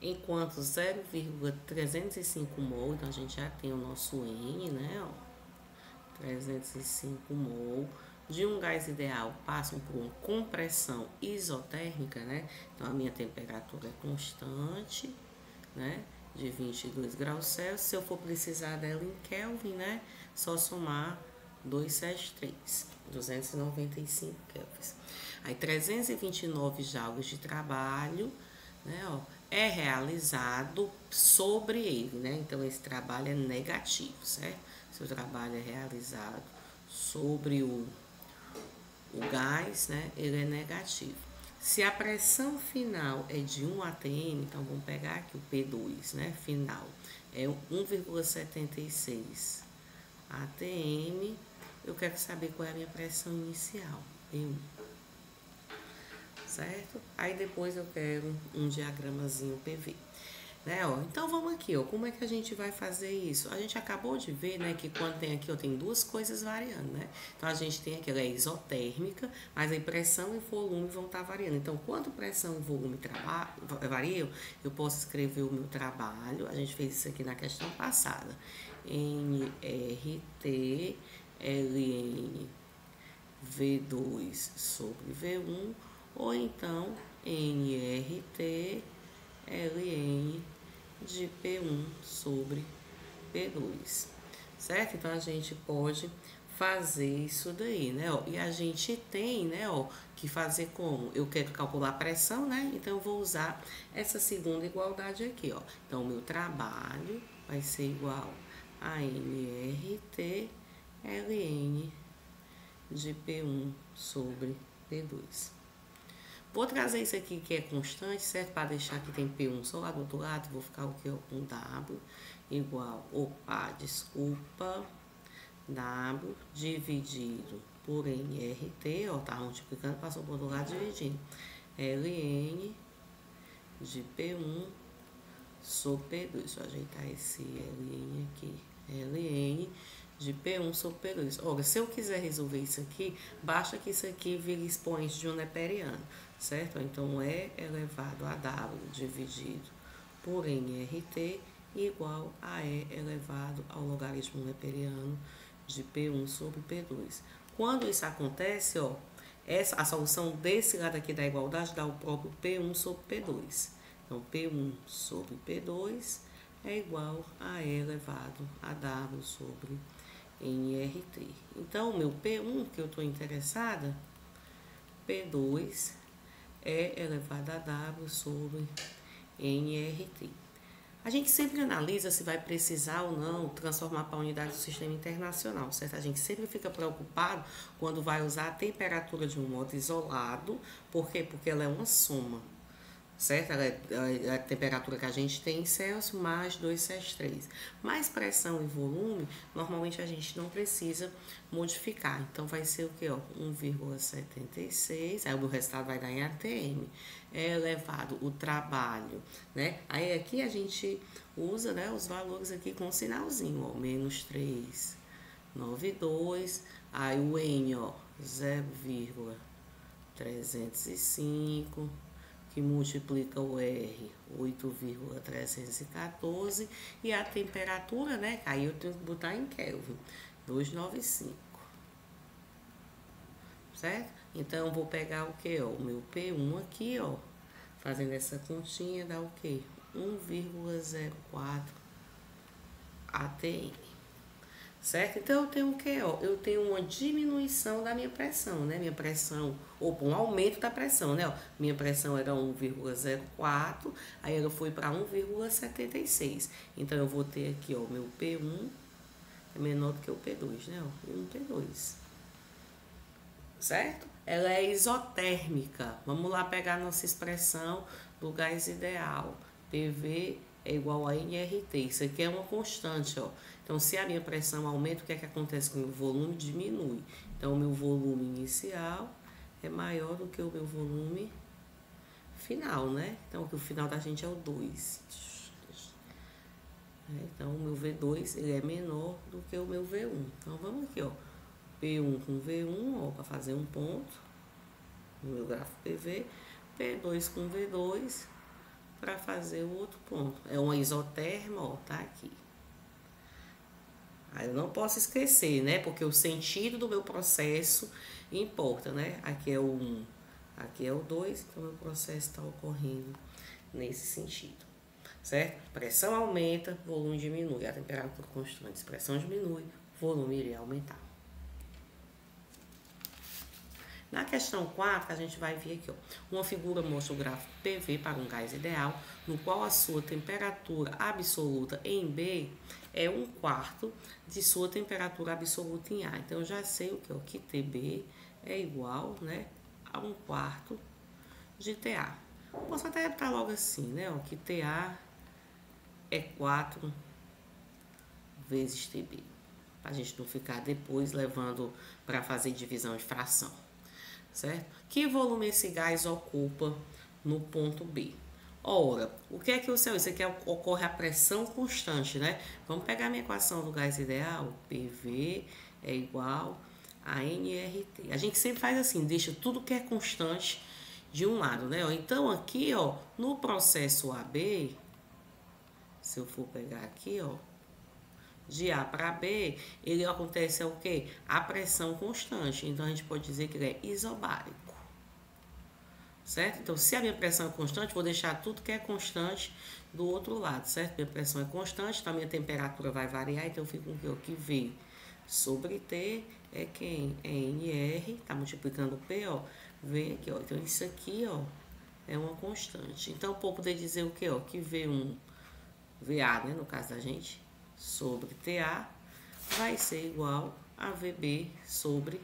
enquanto 0,305 mol, então a gente já tem o nosso N, né, ó, 305 mol de um gás ideal passam por uma compressão isotérmica, né? Então a minha temperatura é constante, né? De 22 graus Celsius. Se eu for precisar dela em Kelvin, né? Só somar 273, 295 kelvins. Aí 329 joules de trabalho, né? Ó, é realizado sobre ele, né? Então esse trabalho é negativo, certo? Se o trabalho é realizado sobre o gás, né? Ele é negativo. Se a pressão final é de 1 atm, então vamos pegar aqui o P2, né? Final é 1,76 atm. Eu quero saber qual é a minha pressão inicial, P1, certo? Aí depois eu quero um diagramazinho PV. Né, ó, então vamos aqui, ó, como é que a gente vai fazer isso? A gente acabou de ver, né, que quando tem aqui, ó, tem duas coisas variando, né? Então a gente tem aqui, ela é isotérmica, mas a pressão e volume vão estar variando. Então, quando pressão e volume variam, eu posso escrever o meu trabalho. A gente fez isso aqui na questão passada. nRT ln V2 sobre V1, ou então nRT ln de P1 sobre P2, certo? Então, a gente pode fazer isso daí, né? Ó, e a gente tem, né, ó, que fazer como? Eu quero calcular a pressão, né? Então, eu vou usar essa segunda igualdade aqui, ó. Então, o meu trabalho vai ser igual a nRT ln de P1 sobre P2. Vou trazer isso aqui que é constante, certo? Para deixar que tem P1 só lá do outro lado, vou ficar o que? Com W igual, desculpa, W dividido por nRT, ó, tá multiplicando, passou por outro lado dividindo, ln de P1 sobre P2. Deixa eu ajeitar esse ln aqui, ln de P1 sobre P2. Olha, se eu quiser resolver isso aqui, basta que isso aqui vire expoente de um neperiano, certo? Então, E elevado a W dividido por nRT igual a E elevado ao logaritmo neperiano de P1 sobre P2. Quando isso acontece, ó, a solução desse lado aqui da igualdade dá o próprio P1 sobre P2. Então, P1 sobre P2 é igual a E elevado a W sobre nRT. Então, o meu P1, que eu estou interessada, P2 é elevado a W sobre nRT. A gente sempre analisa se vai precisar ou não transformar para a unidade do sistema internacional, certo? A gente sempre fica preocupado quando vai usar a temperatura de um modo isolado. Por quê? Porque ela é uma soma, certo? Ela é a temperatura que a gente tem em Celsius mais 263. Mais pressão e volume, normalmente a gente não precisa modificar. Então, vai ser o que? 1,76, aí o resultado vai dar em atm. É elevado o trabalho, né? Aí aqui a gente usa, né, os valores aqui com um sinalzinho, ó, menos 392. Aí o N, ó, 0,305. Que multiplica o R, 8,314, e a temperatura, né, aí eu tenho que botar em Kelvin, 295, certo? Então, eu vou pegar o que, ó, o meu P1 aqui, ó, fazendo essa continha, dá o que? 1,04 atm. Certo? Então, eu tenho o que? Ó, eu tenho uma diminuição da minha pressão, né? Minha pressão, ou um aumento da pressão, né? Ó, minha pressão era 1,04, aí ela foi para 1,76. Então, eu vou ter aqui, ó, meu P1 é menor do que o P2, né? Ó, e um P2. Certo? Ela é isotérmica. Vamos lá pegar a nossa expressão do gás ideal. PV é igual a nRT. Isso aqui é uma constante, ó. Então, se a minha pressão aumenta, o que é que acontece com o meu volume? Diminui. Então, o meu volume inicial é maior do que o meu volume final, né? Então, o final da gente é o 2. Então, o meu V2 ele é menor do que o meu V1. Então, vamos aqui, ó. P1 com V1, ó, para fazer um ponto no meu gráfico PV. P2 com V2 para fazer o outro ponto. É uma isoterma, ó, tá aqui. Aí eu não posso esquecer, né? Porque o sentido do meu processo importa, né? Aqui é o 1, aqui é o 2, então meu processo está ocorrendo nesse sentido, certo? Pressão aumenta, volume diminui, a temperatura constante, pressão diminui, volume iria aumentar. Na questão 4, a gente vai ver aqui, ó, uma figura mostra o gráfico PV para um gás ideal, no qual a sua temperatura absoluta em B é 1/4 de sua temperatura absoluta em A. Então, eu já sei o que, ó, que TB é igual, né, a 1/4 de TA. Posso até botar logo assim, né, ó, que TA é 4 vezes TB, para a gente não ficar depois levando para fazer divisão de fração. Certo? Que volume esse gás ocupa no ponto B? Ora, o que é que o seu? Isso aqui ocorre a pressão constante, né? Vamos pegar a minha equação do gás ideal. PV é igual a nRT. A gente sempre faz assim, deixa tudo que é constante de um lado, né? Então, aqui, ó, no processo AB, se eu for pegar aqui, ó, de A para B, ele acontece o quê? A pressão constante. Então, a gente pode dizer que ele é isobárico. Certo? Então, se a minha pressão é constante, vou deixar tudo que é constante do outro lado, certo? Minha pressão é constante, então a minha temperatura vai variar, então eu fico com o que V sobre T é quem? É NR, tá multiplicando P, ó, V aqui, ó. Então, isso aqui, ó, é uma constante. Então, eu vou poder dizer o que, ó? Que V1, VA, né, no caso da gente, sobre TA vai ser igual a VB sobre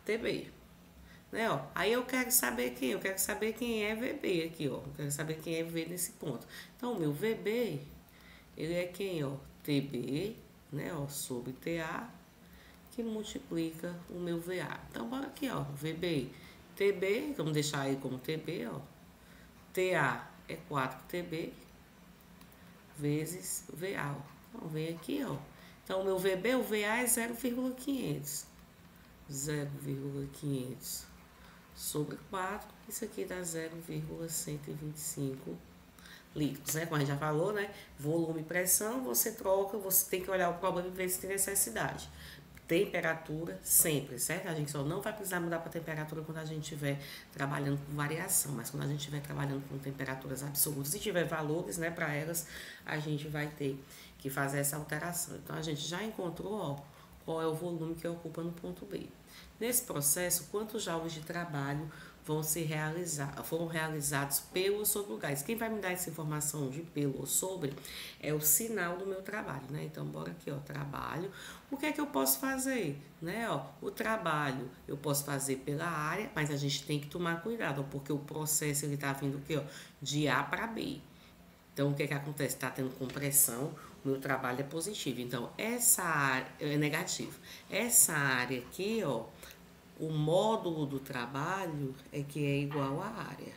TB, né, ó? Aí eu quero saber quem? Eu quero saber quem é VB aqui, ó. Eu quero saber quem é V nesse ponto. Então, o meu VB, ele é quem, ó? TB, né, ó, sobre TA, que multiplica o meu VA. Então, bora aqui, ó. VB, TB, vamos deixar aí como TB, ó. TA é 4TB vezes VA, ó. Então, vem aqui, ó. Então, o meu VB, o VA é 0,500. 0,500 sobre 4. Isso aqui dá 0,125 litros, né? Como a gente já falou, né? Volume e pressão, você troca, você tem que olhar o problema e ver se tem necessidade. Temperatura sempre, certo? A gente só não vai precisar mudar para temperatura quando a gente estiver trabalhando com variação, mas quando a gente estiver trabalhando com temperaturas absolutas e tiver valores, né, para elas, a gente vai ter que fazer essa alteração. Então, a gente já encontrou, ó, qual é o volume que ocupa no ponto B. Nesse processo, quantos joules de trabalho foram realizados pelo ou sobre o gás? Quem vai me dar essa informação de pelo ou sobre é o sinal do meu trabalho, né? Então, bora aqui, ó, trabalho. O que é que eu posso fazer, né? Ó, o trabalho eu posso fazer pela área, mas a gente tem que tomar cuidado, ó, porque o processo ele tá vindo aqui, ó, de A para B. Então, o que é que acontece? Está tendo compressão, o meu trabalho é positivo. Então, essa área é negativo. Essa área aqui, ó, o módulo do trabalho é que é igual à área,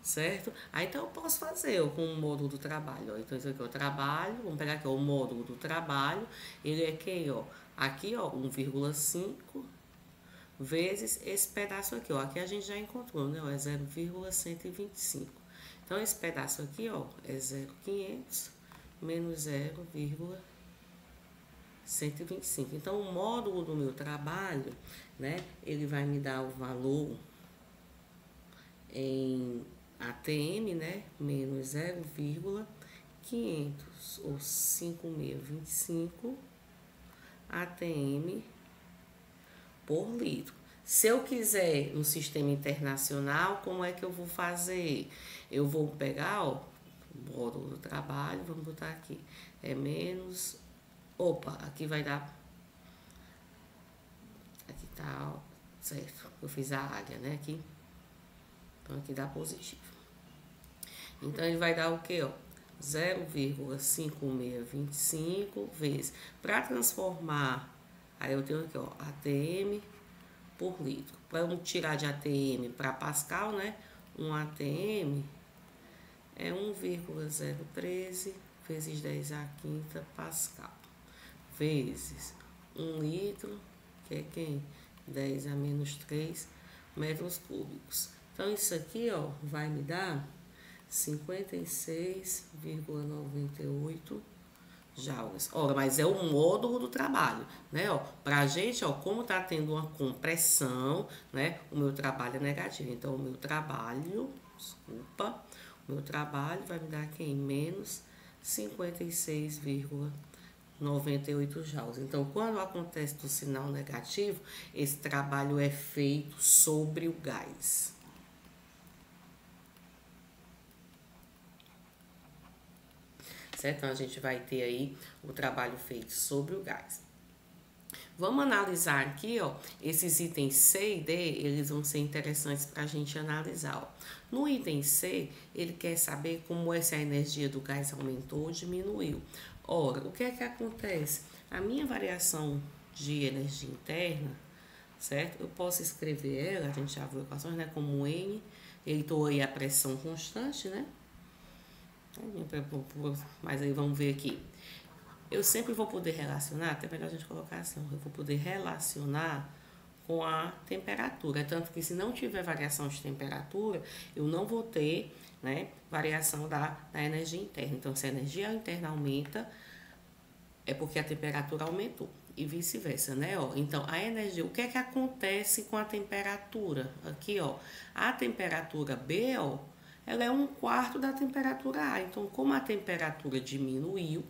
certo? Aí, então, eu posso fazer ó, com o módulo do trabalho. Ó. Então, isso aqui é o trabalho, vamos pegar aqui ó, o módulo do trabalho, ele é quem, ó? Aqui, ó, 1,5 vezes esse pedaço aqui, ó. Aqui a gente já encontrou, né? Ó, é 0,125. Então, esse pedaço aqui, ó, é 0,500 menos 0,125. Então, o módulo do meu trabalho, né, ele vai me dar o valor em ATM, né, menos 0,500 ou 5.625 ATM por litro. Se eu quiser no sistema internacional, como é que eu vou fazer? Eu vou pegar, ó, o módulo do trabalho, vamos botar aqui, é menos, opa, aqui vai dar, aqui tá, ó, certo, eu fiz a área, né, aqui, então aqui dá positivo. Então, ele vai dar o quê, ó? 0,5625 vezes, para transformar, aí eu tenho aqui, ó, ATM por litro. Para eu tirar de ATM para Pascal, né? Um ATM é 1,013 vezes 10 à quinta Pascal. Vezes 1 litro, que é quem? 10 a menos 3 metros cúbicos. Então, isso aqui, ó, vai me dar 56,98 joules. Ora, mas é o módulo do trabalho, né? Ó, pra gente, ó, como tá tendo uma compressão, né? O meu trabalho é negativo. Então, o meu trabalho vai me dar aqui em menos 56,98 joules. Então, quando acontece do sinal negativo, esse trabalho é feito sobre o gás. Certo? Então, a gente vai ter aí o trabalho feito sobre o gás. Vamos analisar aqui, ó, esses itens C e D, eles vão ser interessantes para a gente analisar, ó. No item C, ele quer saber como essa energia do gás aumentou ou diminuiu. Ora, o que é que acontece? A minha variação de energia interna, certo? Eu posso escrever ela, a gente já viu equações, né, como N, ele tô aí a pressão constante, né? Mas aí vamos ver aqui. Eu sempre vou poder relacionar, até melhor a gente colocar assim, eu vou poder relacionar com a temperatura. Tanto que se não tiver variação de temperatura, eu não vou ter, né, variação da energia interna. Então, se a energia interna aumenta, é porque a temperatura aumentou. E vice-versa, né? Ó, então, a energia, o que é que acontece com a temperatura? Aqui, ó, a temperatura B, ó, ela é 1/4 da temperatura A. Então, como a temperatura diminuiu,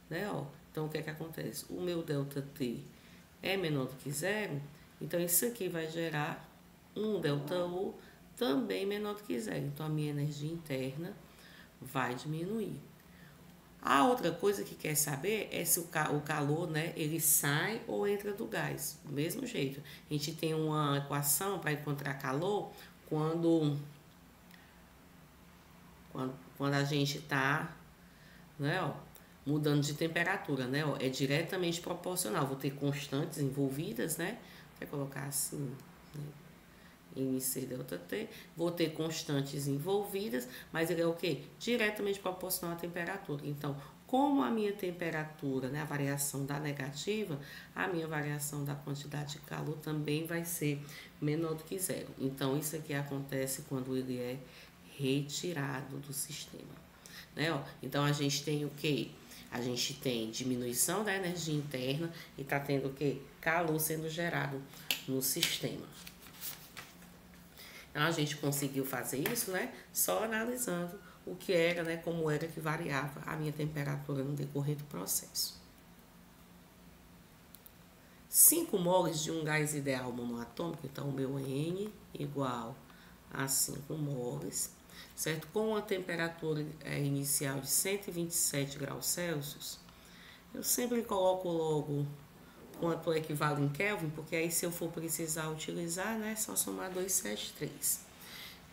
né, ó, então o que é que acontece? O meu ΔT é menor do que zero, então isso aqui vai gerar um ΔU também menor do que zero. Então, a minha energia interna vai diminuir. A outra coisa que quer saber é se o calor, né, ele sai ou entra do gás. Do mesmo jeito, a gente tem uma equação para encontrar calor quando a gente está, né, ó, mudando de temperatura, né, ó, é diretamente proporcional. Vou ter constantes envolvidas, né, quer colocar assim, né? MC ΔT, vou ter constantes envolvidas, mas ele é o que? Diretamente proporcional à temperatura. Então, como a minha temperatura, né, a variação da negativa, a minha variação da quantidade de calor também vai ser menor do que zero. Então, isso aqui acontece quando ele é retirado do sistema, né? Ó, então, a gente tem o que? A gente tem diminuição da energia interna e tá tendo o que? Calor sendo gerado no sistema. Então, a gente conseguiu fazer isso, né? Só analisando o que era, né? Como era que variava a minha temperatura no decorrer do processo. 5 moles de um gás ideal monoatômico, então o meu N igual a 5 moles, certo? Com a temperatura inicial de 127 graus Celsius, eu sempre coloco logo quanto equivale em Kelvin, porque aí se eu for precisar utilizar, né, é só somar 273.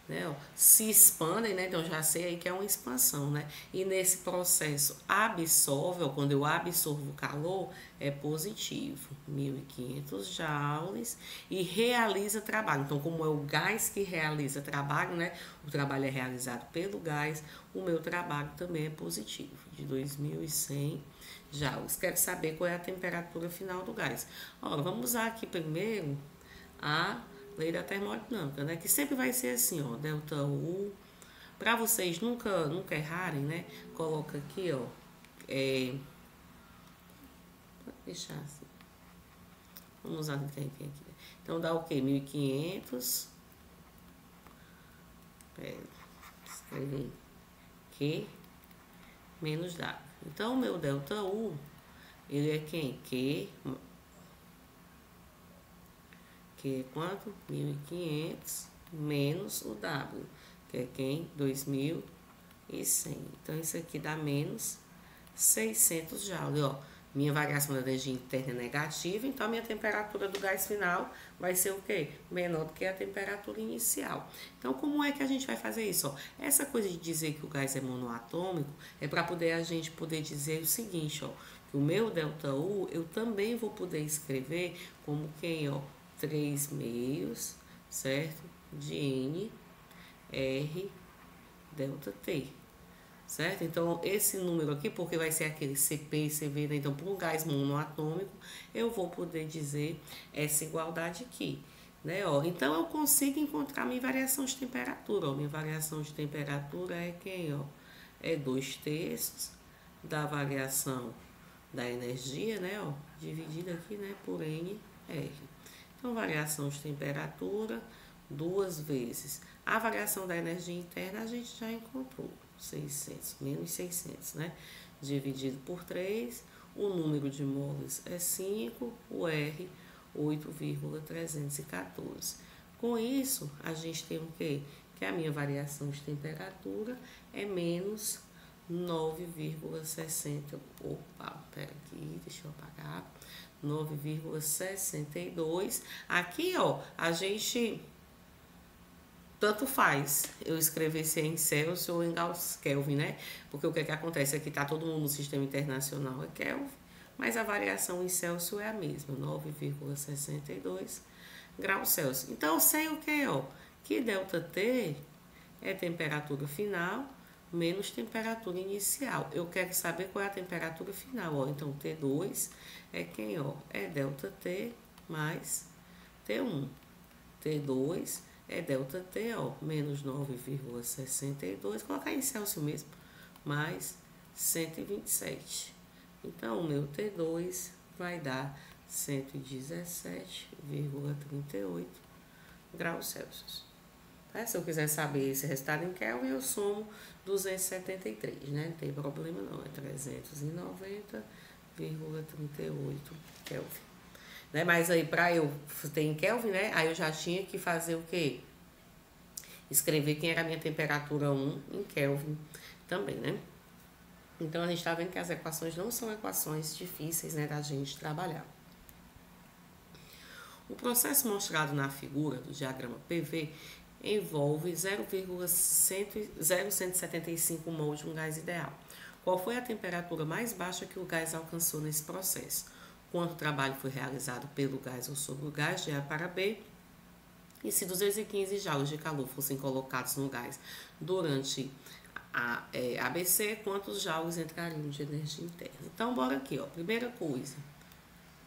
Né, ó, se expandem, né, então já sei aí que é uma expansão, né, e nesse processo absorve, ó, quando eu absorvo o calor, é positivo, 1.500 joules, e realiza trabalho. Então, como é o gás que realiza trabalho, né, o trabalho é realizado pelo gás, o meu trabalho também é positivo, de 2.100 joules. Quero saber qual é a temperatura final do gás. Ora, vamos usar aqui primeiro a lei da termodinâmica, né? Que sempre vai ser assim, ó, ΔU. Para vocês nunca errarem, né? Coloca aqui, ó, vou deixar assim. Vamos usar o que tem aqui. Então, dá o quê? 1.500. Escrever Q menos W. Então, o meu ΔU, ele é quem? Q é quanto? 1.500 menos o W, que é quem? 2.100. Então, isso aqui dá menos 600 joules, ó. Minha variação da energia interna é negativa, então a minha temperatura do gás final vai ser o quê? Menor do que a temperatura inicial. Então, como é que a gente vai fazer isso? Ó, essa coisa de dizer que o gás é monoatômico é para a gente poder dizer o seguinte, ó, que o meu ΔU eu também vou poder escrever como quem, ó, 3 meios, certo? De N, R, ΔT, certo? Então, esse número aqui, porque vai ser aquele CP e CV, né? Então, para um gás monoatômico, eu vou poder dizer essa igualdade aqui, né? Ó, então, eu consigo encontrar minha variação de temperatura. Ó, minha variação de temperatura é quem? Ó, é 2/3 da variação da energia, né? Ó, dividida aqui, né, por NR. Então, variação de temperatura, 2 vezes. A variação da energia interna a gente já encontrou, 600, menos 600, né? Dividido por 3, o número de moles é 5, o R 8,314. Com isso, a gente tem o quê? Que a minha variação de temperatura é menos 9,60. Opa, pera aqui, deixa eu apagar. 9,62. Aqui, ó, a gente tanto faz eu escrever se é em Celsius ou em Gauss Kelvin, né? Porque o que é que acontece? Aqui tá todo mundo no sistema internacional é Kelvin, mas a variação em Celsius é a mesma, 9,62 graus Celsius. Então, eu sei o que, ó? Que ΔT é temperatura final menos temperatura inicial. Eu quero saber qual é a temperatura final, ó. Então, T2 é quem, ó? É ΔT mais T1. T2 é ΔT, ó, menos 9,62, colocar em Celsius mesmo, mais 127. Então, o meu T2 vai dar 117,38 graus Celsius. Tá? Se eu quiser saber esse resultado em Kelvin, eu somo 273, né? Não tem problema não, é 390,38 Kelvin. Né? Mas aí, para eu ter em Kelvin, né? Aí eu já tinha que fazer o quê? Escrever quem era a minha temperatura 1 em Kelvin também, né? Então, a gente tá vendo que as equações não são equações difíceis, né, da gente trabalhar. O processo mostrado na figura do diagrama PV envolve 0,175 mol de um gás ideal. Qual foi a temperatura mais baixa que o gás alcançou nesse processo? Quanto trabalho foi realizado pelo gás ou sobre o gás de A para B? E se 215 joules de calor fossem colocados no gás durante a ABC, quantos joules entrariam de energia interna? Então, bora aqui, ó. Primeira coisa,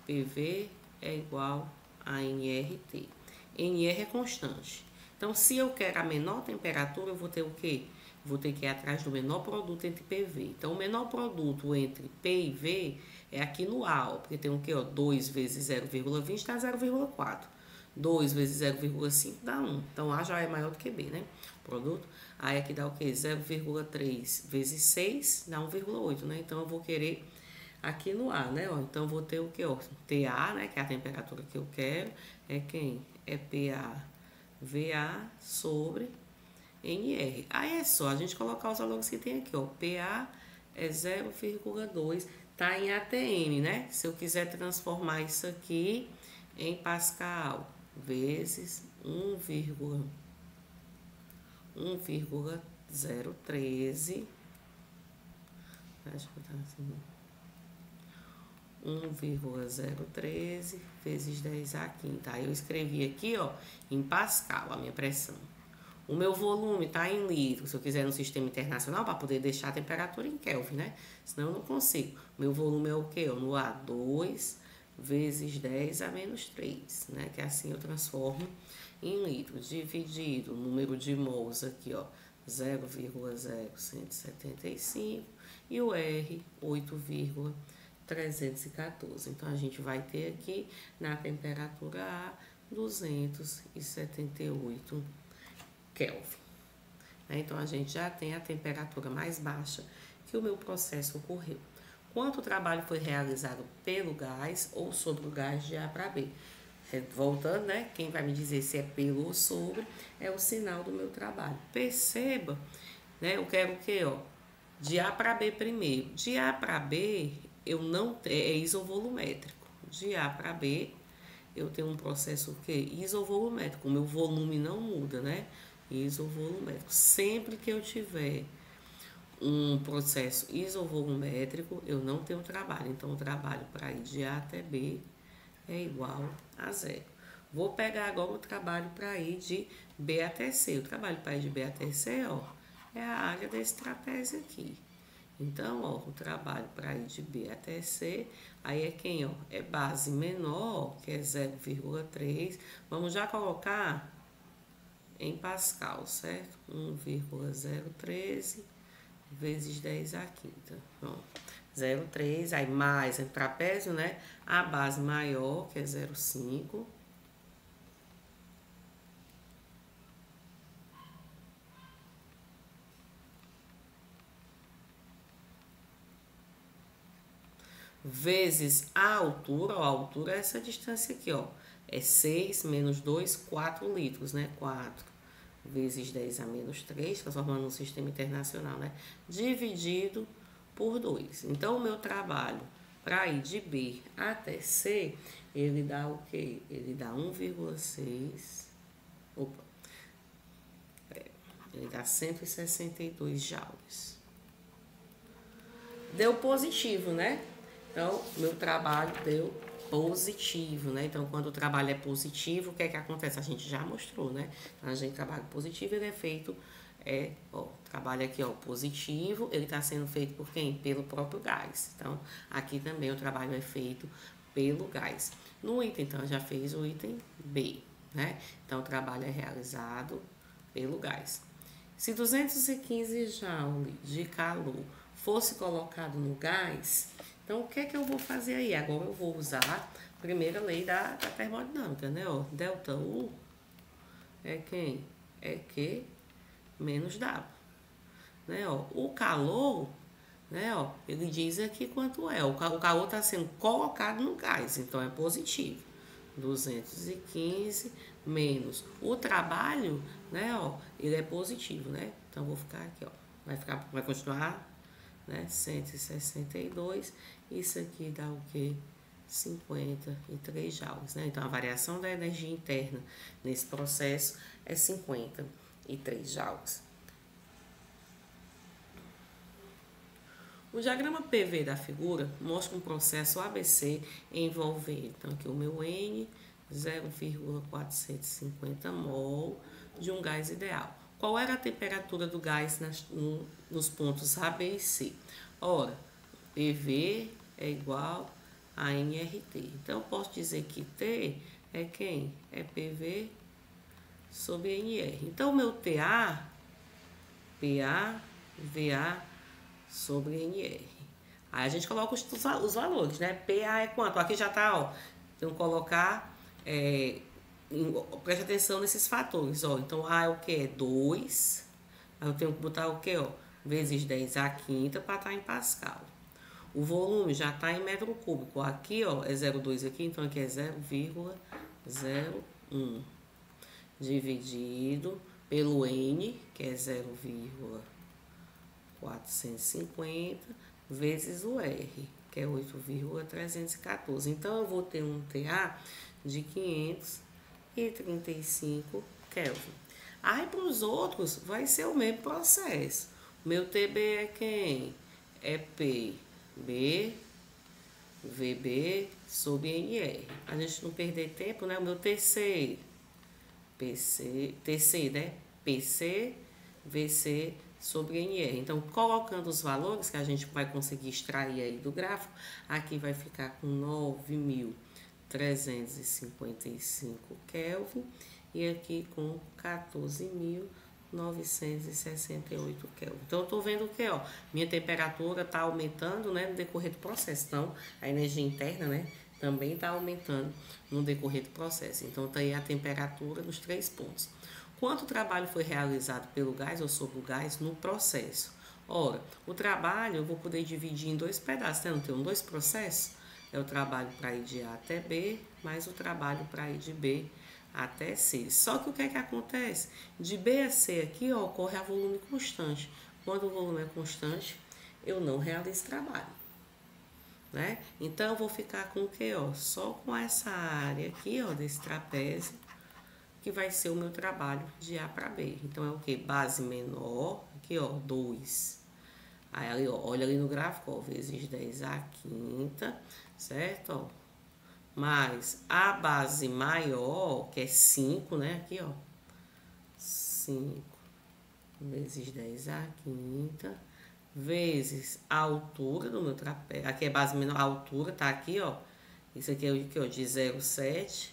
PV é igual a NRT. NR é constante. Então, se eu quero a menor temperatura, eu vou ter o quê? Vou ter que ir atrás do menor produto entre PV. Então, o menor produto entre P e V é aqui no A, ó, porque tem o quê? Ó, 2 vezes 0,20 dá 0,4. 2 vezes 0,5 dá 1. Então, A já é maior do que B, né? Produto. Aí aqui dá o quê? 0,3 vezes 6 dá 1,8, né? Então, eu vou querer aqui no A, né? Ó, então, vou ter o quê? Ó, TA, né? Que é a temperatura que eu quero. É quem? É PA, VA sobre NR. Aí é só a gente colocar os valores que tem aqui, ó. PA é 0,2, tá em ATM, né? Se eu quiser transformar isso aqui em Pascal, vezes 1,013, deixa eu botar assim, 1,013 vezes 10 a quinta. Aí eu escrevi aqui, ó, em Pascal, a minha pressão. O meu volume tá em litros, se eu quiser no sistema internacional, para poder deixar a temperatura em Kelvin, né? Senão eu não consigo. Meu volume é o quê? No A, 2 vezes 10 a menos 3, né? Que assim eu transformo em litros, dividido o número de mols aqui, ó, 0,0175 e o R, 8,314. Então, a gente vai ter aqui, na temperatura A, 278 Kelvin. Então, a gente já tem a temperatura mais baixa que o meu processo ocorreu. Quanto trabalho foi realizado pelo gás ou sobre o gás de A para B? Voltando, né? Quem vai me dizer se é pelo ou sobre é o sinal do meu trabalho. Perceba, né? Eu quero o quê, ó? De A para B primeiro. De A para B, eu não é isovolumétrico. De A para B, eu tenho um processo o quê? Isovolumétrico. O meu volume não muda, né? Isovolumétrico. Sempre que eu tiver um processo isovolumétrico, eu não tenho trabalho. Então, o trabalho para ir de A até B é igual a 0. Vou pegar agora o trabalho para ir de B até C. O trabalho para ir de B até C, ó, é a área desse trapézio aqui. Então, ó, o trabalho para ir de B até C, aí é quem, ó? É base menor, que é 0,3. Vamos já colocar em Pascal, certo? 1,013 vezes 10 à quinta. Pronto. 0,3, aí mais em trapézio, né? A base maior, que é 0,5. Vezes a altura é essa distância aqui, ó. É 6 menos 2, 4 litros, né? 4 vezes 10 a menos 3, transformando no sistema internacional, né? Dividido por 2. Então, o meu trabalho para ir de B até C, ele dá o quê? Ele dá 1,6. Opa. Ele dá 162 joules. Deu positivo, né? Então, meu trabalho deu positivo, né? Então, quando o trabalho é positivo, o que é que acontece? A gente já mostrou, né? Então, a gente trabalha positivo, ele é feito, ó, trabalho aqui, ó, positivo, ele está sendo feito por quem? Pelo próprio gás. Então, aqui também o trabalho é feito pelo gás. No item, então, já fez o item B, né? Então, o trabalho é realizado pelo gás. Se 215 joules de calor fosse colocado no gás, então o que é que eu vou fazer aí? Agora eu vou usar a primeira lei da termodinâmica, né? Ó, delta U é quem? É Q menos W. Né? Ó, o calor, né? Ó, ele diz aqui quanto é. O calor está sendo colocado no gás, então é positivo. 215 menos o trabalho, né, ó, ele é positivo, né? Então, vou ficar aqui, ó, vai continuar, né, 162, isso aqui dá o quê? 53 joules, né? Então, a variação da energia interna nesse processo é 53 joules. O diagrama PV da figura mostra um processo ABC envolvendo, então aqui o meu N, 0,450 mol de um gás ideal. Qual era a temperatura do gás nos pontos A, B e C? Ora, PV é igual a nRT. Então, eu posso dizer que T é quem? É PV sobre NR. Então, o meu PA, VA sobre NR. Aí a gente coloca os valores, né? PA é quanto? Aqui já tá, ó. Então, colocar... preste atenção nesses fatores, ó. Então, A é o que? É 2. Aí eu tenho que botar o que, ó? Vezes 10 à quinta para estar em Pascal. O volume já está em metro cúbico. Aqui, ó, é 0,2 aqui, então aqui é 0,01. Dividido pelo N, que é 0,450, vezes o R, que é 8,314. Então, eu vou ter um TA de 535 Kelvin. Aí, para os outros, vai ser o mesmo processo. O meu TB é quem? É PB, VB sobre NR. A gente não perder tempo, né? O meu TC, né? PC, VC sobre NR. Então, colocando os valores que a gente vai conseguir extrair aí do gráfico, aqui vai ficar com 9.355 Kelvin e aqui com 14.968 Kelvin. Então, eu estou vendo o que, ó, minha temperatura está aumentando, né, no decorrer do processo. Então, a energia interna, né, também está aumentando no decorrer do processo. Então, está aí a temperatura dos 3 pontos. Quanto trabalho foi realizado pelo gás ou sobre o gás no processo? Ora, o trabalho eu vou poder dividir em 2 pedaços, né? Não tem 2 processos? É o trabalho para ir de A até B, mais o trabalho para ir de B até C. Só que o que é que acontece? De B a C aqui, ó, ocorre a volume constante. Quando o volume é constante, eu não realizo trabalho, né? Então, eu vou ficar com o que, ó? Só com essa área aqui, ó, desse trapézio, que vai ser o meu trabalho de A para B. Então, é o que? Base menor, aqui, ó, 2. Aí, ó, olha ali no gráfico, ó, vezes 10 à quinta, certo? Ó, mais a base maior, que é 5, né? Aqui, ó, 5 vezes 10 à quinta, vezes a altura do meu trapézio. Aqui é base menor, a altura tá aqui, ó. Isso aqui é o que, ó, de 0,7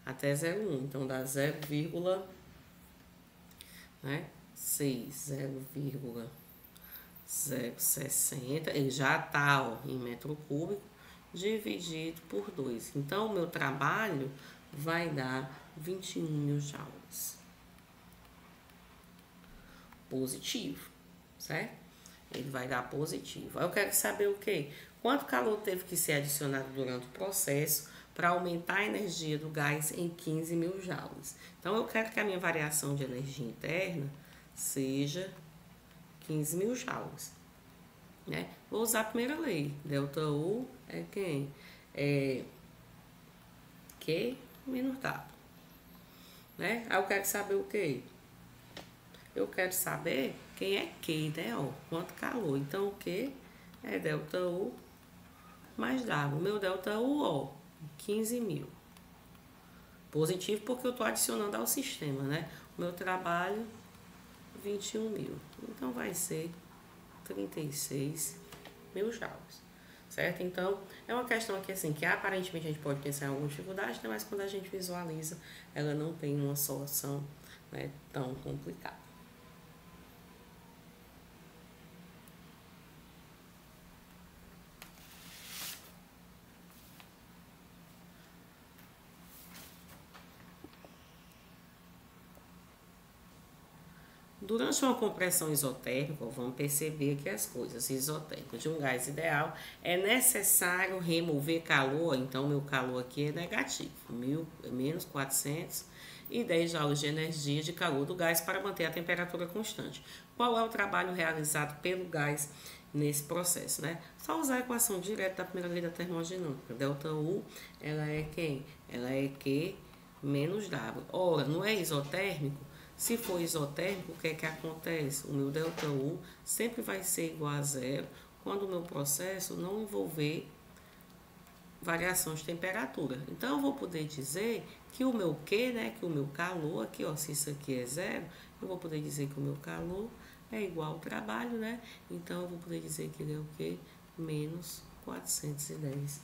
até 0,1. Então, dá 0,60. Ele já tá, ó, em metro cúbico, dividido por 2. Então, o meu trabalho vai dar 21 mil joules. Positivo, certo? Ele vai dar positivo. Aí eu quero saber o quê? Quanto calor teve que ser adicionado durante o processo para aumentar a energia do gás em 15 mil joules. Então, eu quero que a minha variação de energia interna seja 15 mil joules. Né? Vou usar a primeira lei. ΔU é quem? É Q menos W. Né? Aí eu quero saber o quê? Eu quero saber quem é Q, né? Ó, quanto calor. Então, o Q é ΔU mais W. O meu ΔU, ó, 15 mil. Positivo porque eu estou adicionando ao sistema, né? O meu trabalho, 21 mil. Então, vai ser 36 mil joules, certo? Então, é uma questão aqui, assim, que aparentemente a gente pode pensar em alguma dificuldade, né? Mas quando a gente visualiza, ela não tem uma solução, né, tão complicada. Durante uma compressão isotérmica, vamos perceber aqui as coisas. Isotérmica de um gás ideal, é necessário remover calor. Então, meu calor aqui é negativo, menos 410 joules de energia de calor do gás para manter a temperatura constante. Qual é o trabalho realizado pelo gás nesse processo, né? Só usar a equação direta da primeira lei da termodinâmica. ΔU, ela é quem? Ela é Q menos W. Ora, não é isotérmico? Se for isotérmico, o que é que acontece? O meu ΔU sempre vai ser igual a zero quando o meu processo não envolver variação de temperatura. Então, eu vou poder dizer que o meu Q, né, que o meu calor, aqui, ó, se isso aqui é zero, eu vou poder dizer que o meu calor é igual ao trabalho, né? Então, eu vou poder dizer que ele é o quê? Menos 410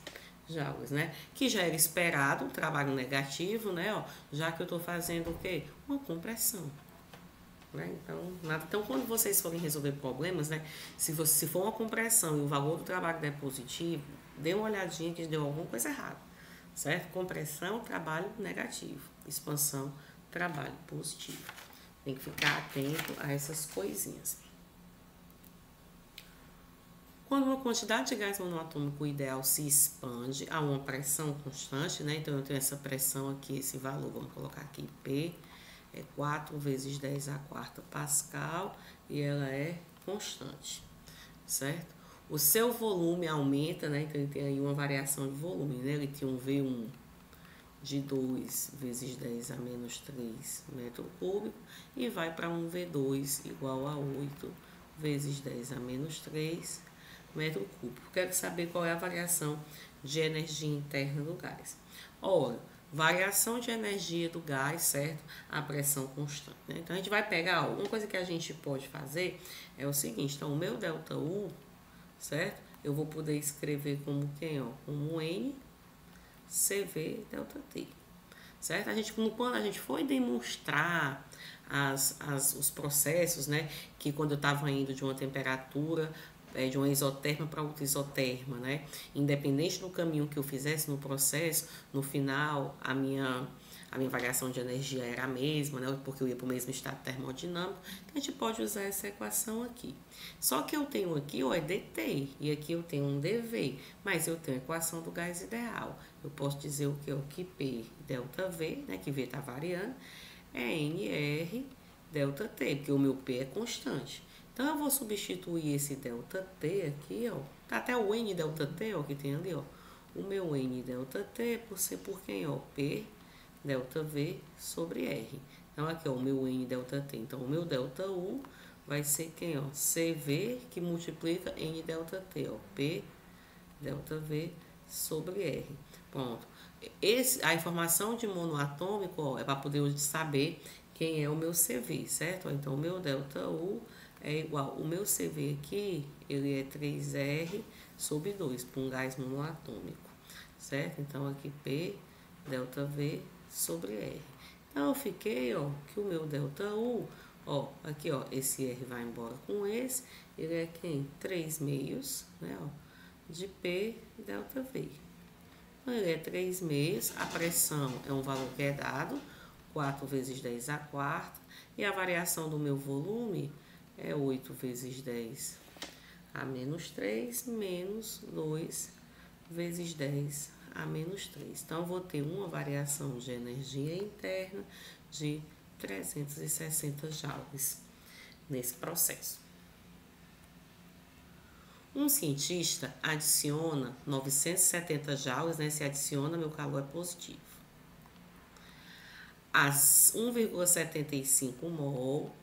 joules, né? Que já era esperado, um trabalho negativo, né? Ó, já que eu estou fazendo o quê? Uma compressão. Né? Então, quando vocês forem resolver problemas, né? Se for uma compressão e o valor do trabalho der positivo, dê uma olhadinha que deu alguma coisa errada, certo? Compressão, trabalho negativo. Expansão, trabalho positivo. Tem que ficar atento a essas coisinhas. Quando uma quantidade de gás monoatômico ideal se expande a uma pressão constante, né? Então, eu tenho essa pressão aqui, esse valor, vamos colocar aqui P, é 4 vezes 10 a quarta Pascal, e ela é constante, certo? O seu volume aumenta, né? Então, ele tem aí uma variação de volume, né? Ele tinha um V1 de 2 vezes 10 a menos 3 metro cúbico, e vai para um V2 igual a 8 vezes 10 a menos 3 metro cúbico. Quero saber qual é a variação de energia interna do gás. Ora, variação de energia do gás, certo? A pressão constante, né? Então, a gente vai pegar, ó, uma coisa que a gente pode fazer é o seguinte. Então, o meu ΔU, certo? Eu vou poder escrever como quem, ó? Como N CV ΔT, certo? Quando a gente foi demonstrar os processos, né? Que quando eu estava indo de uma temperatura de uma isoterma para outra isoterma, né? Independente do caminho que eu fizesse no processo, no final a minha variação de energia era a mesma, né? Porque eu ia para o mesmo estado termodinâmico. Então, a gente pode usar essa equação aqui. Só que eu tenho aqui, ó, é dt, e aqui eu tenho um dv, mas eu tenho a equação do gás ideal. Eu posso dizer o que? O que P ΔV, né? Que V está variando, é NR ΔT, porque o meu P é constante. Então, eu vou substituir esse ΔT aqui, ó. Tá até o N ΔT, ó, que tem ali, ó. O meu N ΔT por ser por quem, ó? P ΔV sobre R. Então, aqui, ó, o meu N ΔT. Então, o meu ΔU vai ser quem, ó? CV que multiplica N ΔT, ó. P ΔV sobre R. Pronto. A informação de monoatômico, ó, é para poder saber quem é o meu CV, certo? Então, o meu ΔU é igual, o meu CV aqui, ele é 3R sobre 2, para um gás monoatômico, certo? Então, aqui P, ΔV sobre R. Então, eu fiquei, ó, que o meu ΔU, ó, aqui, ó, esse R vai embora com esse, ele é quem? 3 meios, né, ó, de P ΔV. Então, ele é 3 meios, a pressão é um valor que é dado, 4 vezes 10 a quarta, e a variação do meu volume é 8 vezes 10 a menos 3, menos 2 vezes 10 a menos 3. Então, eu vou ter uma variação de energia interna de 360 joules nesse processo. Um cientista adiciona 970 joules, né? Se adiciona, meu calor é positivo. As 1,75 mol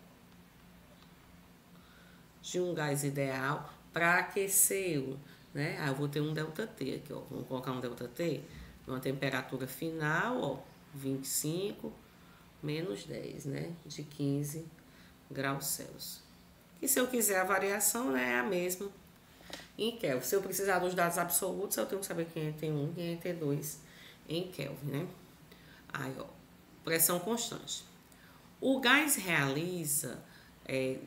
de um gás ideal para aquecê-lo, né? Aí eu vou ter um ΔT aqui, ó. Vamos colocar um ΔT, uma temperatura final, ó, 25 menos 10, né? De 15 graus Celsius. E se eu quiser a variação, né, é a mesma em Kelvin. Se eu precisar dos dados absolutos, eu tenho que saber quem é T1 e quem é T2 em Kelvin, né? Aí, ó, pressão constante. O gás realiza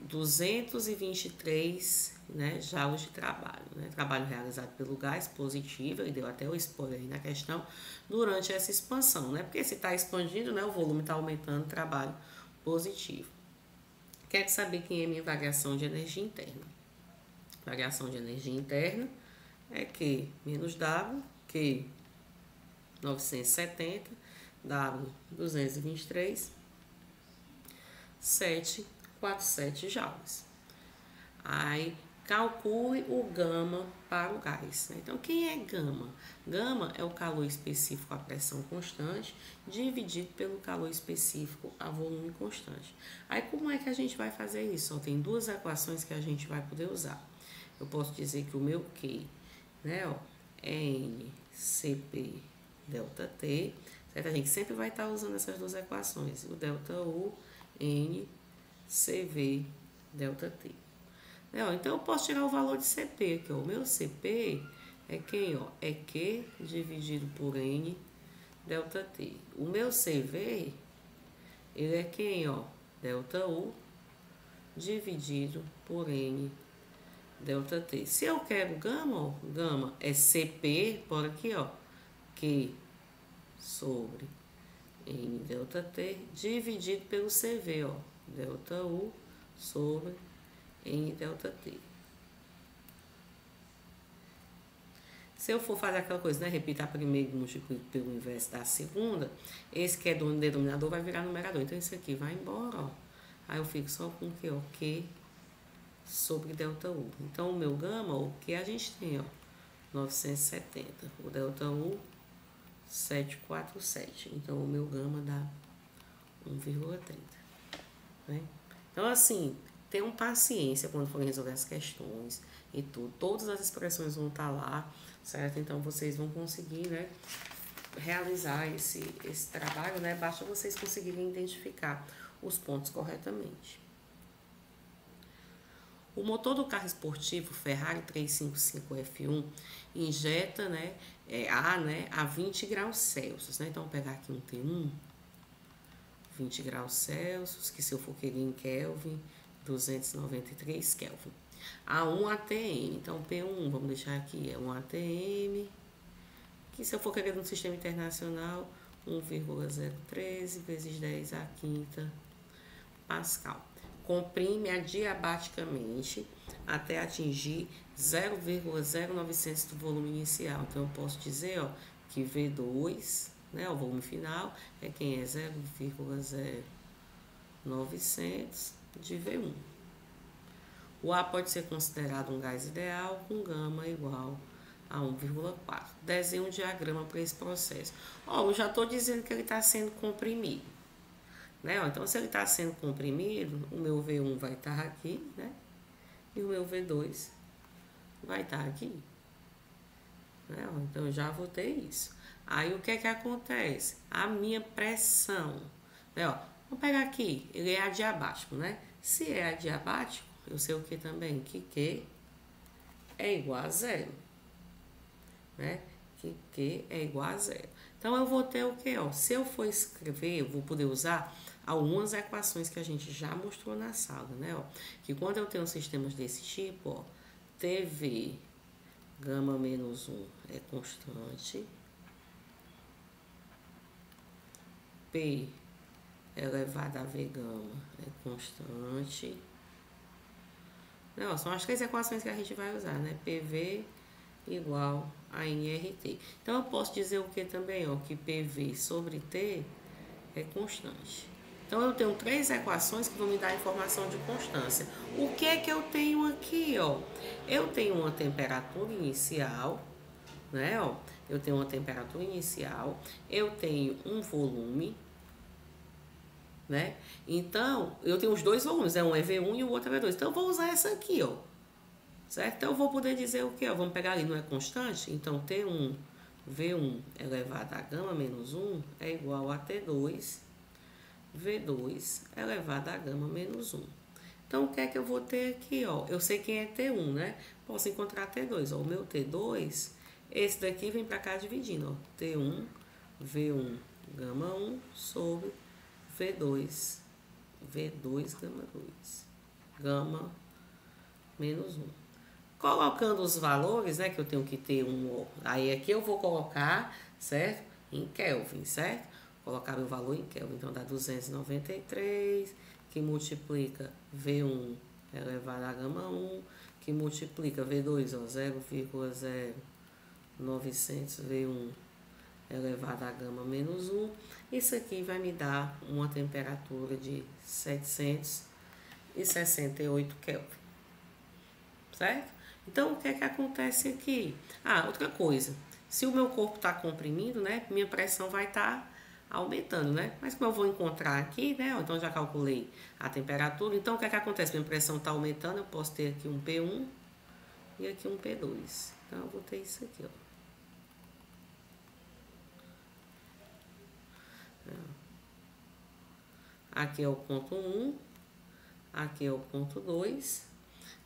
223, né, joules de trabalho, né? Trabalho realizado pelo gás positivo, e deu até o spoiler aí na questão, durante essa expansão, né? Porque se está expandindo, né, o volume está aumentando, trabalho positivo. Quero saber quem é minha variação de energia interna. Variação de energia interna é Q menos W, Q 970, W 223, 747 joules. Aí, calcule o gama para o gás. Então, quem é gama? Gama é o calor específico a pressão constante, dividido pelo calor específico a volume constante. Aí, como é que a gente vai fazer isso? Tem duas equações que a gente vai poder usar. Eu posso dizer que o meu Q, né, ó, é NCP ΔT, certo? A gente sempre vai estar usando essas duas equações, o ΔU, NCV ΔT. Então, eu posso tirar o valor de CP, que é o meu CP é quem, ó? É Q dividido por N ΔT. O meu CV, ele é quem, ó? ΔU dividido por N ΔT. Se eu quero gama, ó, gama é CP, por aqui, ó, Q sobre N ΔT dividido pelo CV, ó, ΔU sobre N ΔT. Se eu for fazer aquela coisa, né, repita a primeira e multiplico pelo inverso da segunda, esse que é do denominador vai virar numerador. Então, esse aqui vai embora, ó. Aí eu fico só com o que, ó, Q sobre ΔU. Então, o meu gama, o que a gente tem, ó, 970. O ΔU, 747. Então, o meu gama dá 1,30. Né? Então, assim, tenham paciência quando forem resolver as questões e tudo. Todas as expressões vão estar lá, certo? Então, vocês vão conseguir, né, realizar esse trabalho, né? Basta vocês conseguirem identificar os pontos corretamente. O motor do carro esportivo Ferrari 355 F1 injeta, né, ar, né, a 20 graus Celsius. Né? Então, vou pegar aqui um T1, 20 graus Celsius, que se eu for querer em Kelvin, 293 Kelvin. A1 ATM, então P1, vamos deixar aqui, é um ATM, que se eu for querer no sistema internacional, 1,013 vezes 10 a quinta Pascal. Comprime adiabaticamente até atingir 0,0900 do volume inicial. Então, eu posso dizer, ó, que V2, né, o volume final, é quem é 0,0900 de V1. O A pode ser considerado um gás ideal com gama igual a 1,4. Desenhe um diagrama para esse processo. Ó, eu já estou dizendo que ele está sendo comprimido. Né? Então, se ele está sendo comprimido, o meu V1 vai estar aqui, né? E o meu V2 vai estar aqui. Né? Então, eu já vou ter isso. Aí, o que é que acontece? A minha pressão, né? Ó, vamos pegar aqui, ele é adiabático, né? Se é adiabático, eu sei o que também? Que Q é igual a zero, né? Que Q é igual a zero. Então, eu vou ter o que, ó? Se eu for escrever, eu vou poder usar algumas equações que a gente já mostrou na sala, né? Ó, que quando eu tenho sistemas desse tipo, ó, TV gama menos 1 é constante, P elevado a V gama é constante. Não, são as três equações que a gente vai usar, né? PV igual a nRT. Então, eu posso dizer o que também, ó? Que PV sobre T é constante. Então, eu tenho três equações que vão me dar a informação de constância. O que é que eu tenho aqui, ó? Eu tenho uma temperatura inicial, né, ó? Eu tenho uma temperatura inicial, eu tenho um volume, né? Então, eu tenho os dois volumes, um é V1 e o outro é V2. Então, eu vou usar essa aqui, ó. Certo? Então, eu vou poder dizer o quê? Ó? Vamos pegar ali, não é constante? Então, T1, V1 elevado a gama menos 1 é igual a T2, V2 elevado a gama menos 1. Então, o que é que eu vou ter aqui, ó? Eu sei quem é T1, né? Posso encontrar T2, ó. O meu T2, esse daqui vem para cá dividindo, ó. T1, V1, gama 1 sobre V2, V2, gama 2, gama menos 1. Colocando os valores, né, que eu tenho que ter um, aí aqui eu vou colocar, certo? Em Kelvin, certo? Colocar meu valor em Kelvin, então dá 293, que multiplica V1 elevado a gama 1, que multiplica V2, ó, 0,0900 V1 elevado a gama menos 1. Isso aqui vai me dar uma temperatura de 768 Kelvin, certo? Então, o que é que acontece aqui? Ah, outra coisa. Se o meu corpo está comprimido, né? Minha pressão vai estar aumentando, né? Mas como eu vou encontrar aqui, né? Então, já calculei a temperatura. Então, o que é que acontece? Minha pressão está aumentando, eu posso ter aqui um P1 e aqui um P2. Então, eu vou ter isso aqui, ó. Aqui é o ponto 1, aqui é o ponto 2,